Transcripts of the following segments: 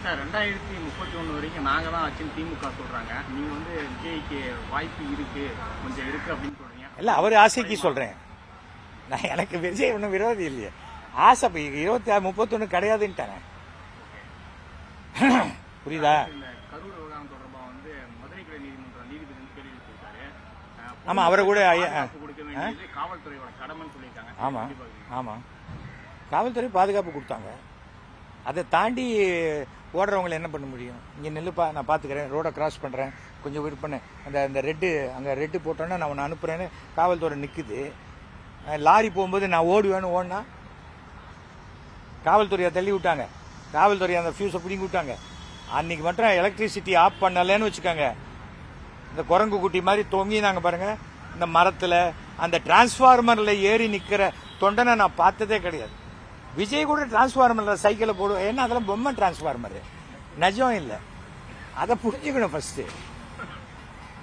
Sir 2031 வரைக்கும் நாங்க தான் ஆச்சுன்னு திமுக சொல்றாங்க. நீங்க வந்து விஜய்க்கு வாய்ப்பு இருக்கு, கொஞ்சம் இருக்கு அப்படின்னு சொல்றீங்க. இல்ல அவர் ஆசைக்கு சொல்றேன். நான் எனக்கு விஜய் ஒன்றும் விரோதி இல்லையே. ஆசை 26 31 கிடையாதுன்ட்டாங்க. புரியுதா? இந்த கரூர் விவகாரம் தொடர்பா வந்து மதுரை கிளை நீதிபதி வந்து கேள்வி கேட்டிருக்காரு. ஆமா, அவரை கூட கொடுக்க வேண்டியது காவல்துறையோட கடமைன்னு சொல்லியிருக்காங்க. ஆமா ஆமா, காவல்துறை பாதுகாப்பு கொடுத்தாங்க. அதை தாண்டி ஓடுறவங்களை என்ன பண்ண முடியும்? இங்கே நெல்லுப்பா, நான் பார்த்துக்கிறேன், ரோடை கிராஸ் பண்ணுறேன், கொஞ்சம் வெயிட் பண்ணு, அந்த ரெட்டு அங்கே ரெட்டு போட்டோன்னா நான் உன்னை அனுப்புகிறேன்னு காவல்துறை நிற்குது. லாரி போகும்போது நான் ஓடுவேன்னு ஓடினா காவல்துறையை தள்ளி விட்டாங்க. காவல்துறை அந்த ஃபியூஸை பிடிங்கி விட்டாங்க. அன்னைக்கு மட்டும் எலக்ட்ரிசிட்டி ஆஃப் பண்ணலன்னு வச்சுக்கோங்க, இந்த குரங்கு குட்டி மாதிரி தொங்கினாங்க பாருங்க. இந்த மரத்தில் அந்த டிரான்ஸ்ஃபார்மரில் ஏறி நிற்கிற தொண்டனை நான் பார்த்ததே கிடையாது. விஜய் கூட டிரான்ஸ்ஃபார்மரில் சைக்கிளை போடுவோம். ஏன்னா அதெல்லாம் பொம்மை டிரான்ஸ்ஃபார்மரு, நிஜம் இல்லை. அதை புரிஞ்சுக்கணும் ஃபர்ஸ்ட்.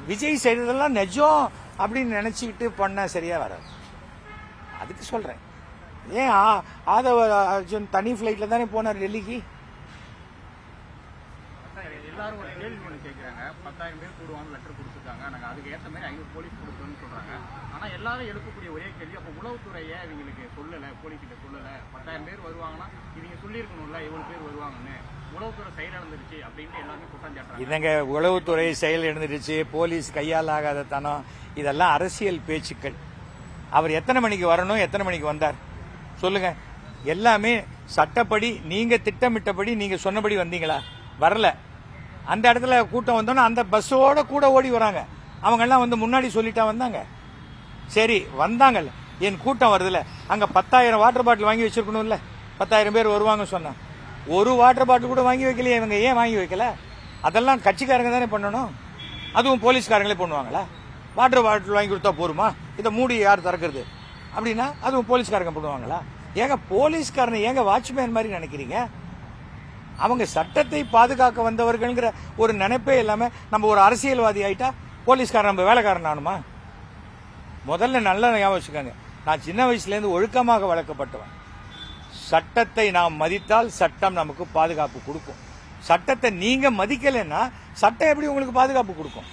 விஜய் செய்ததெல்லாம் நிஜம் அப்படின்னு நினைச்சுக்கிட்டு பண்ண சரியா வராது. அதுக்கு சொல்றேன். ஏன் ஆதவ அர்ஜுன் தனி ஃபிளைட்ல தானே போனார் டெல்லிக்கு. எல்லாரும் ஒரு கேள்வி ஒன்று கேட்குறாங்க. 10,000 பேர் கூடுவாங்க, லெட்டர் கொடுத்துருக்காங்க, நாங்கள் அதுக்கு ஏற்ற மாதிரி 500 போலீஸ் கொடுத்தோம்னு சொல்றாங்க. ஆனால் எல்லாரும் எழுப்பக்கூடிய ஒரே கேள்வி, அப்போ உளவுத்துறையை இவங்களுக்கு சொல்லலை, போலீஸ்கிட்ட சொல்லலை. 10,000 பேர் வருவாங்கன்னா இவங்க சொல்லியிருக்கணும்ல இவ்வளோ பேர் வருவாங்கன்னு. உளவுத்துறை செயலிழந்துருச்சு அப்படின்ட்டு எல்லாருமே குற்றம் சாட்டுறாங்க. இதங்க உளவுத்துறை செயல் எழுந்துருச்சு, போலீஸ் கையால் ஆகாத தனம், இதெல்லாம் அரசியல் பேச்சுக்கள். அவர் எத்தனை மணிக்கு வரணும், எத்தனை மணிக்கு வந்தார் சொல்லுங்க. எல்லாமே சட்டப்படி நீங்க திட்டமிட்டபடி நீங்க சொன்னபடி வந்தீங்களா? வரல. அந்த இடத்துல கூட்டம் வந்தோன்னா அந்த பஸ்ஸோட கூட ஓடி வராங்க. அவங்க எல்லாம் வந்து முன்னாடி சொல்லிட்டா வந்தாங்க. சரி வந்தாங்கல்ல, என் கூட்டம் வருதுல, அங்க 10,000 வாட்டர் பாட்டில் வாங்கி வச்சிருக்கணும்ல. 10,000 பேர் வருவாங்க சொன்னா ஒரு வாட்டர் பாட்டில் கூட வாங்கி வைக்கலையே. இவங்க ஏன் வாங்கி வைக்கல? அதெல்லாம் கட்சிக்காரங்க தானே பண்ணணும். அதுவும் போலீஸ்காரங்களே பண்ணுவாங்களா? வாட்டர் பாட்டில் வாங்கி கொடுத்தா போருமா? இதை மூடி யார் திறக்கிறது அப்படின்னா அதுவும் போலீஸ்காரங்க பண்ணுவாங்களா? ஏங்க போலீஸ்காரனை ஏங்க வாட்ச்மேன் மாதிரி நினைக்கிறீங்க? அவங்க சட்டத்தை பாதுகாக்க வந்தவர்கள்ங்கிற ஒரு நினைப்பே இல்லாம நம்ம ஒரு அரசியல்வாதி ஆயிட்டா போலீஸ்காரன் நம்ம வேலைக்காரன் ஆனுமா? முதல்ல நல்லா ஞாபகம் வச்சுக்கோங்க, நான் சின்ன வயசுல இருந்து ஒழுக்கமாக வளர்க்கப்பட்டவன். சட்டத்தை நாம் மதித்தால் சட்டம் நமக்கு பாதுகாப்பு கொடுக்கும். சட்டத்தை நீங்க மதிக்கலைன்னா சட்டம் எப்படி உங்களுக்கு பாதுகாப்பு கொடுக்கும்?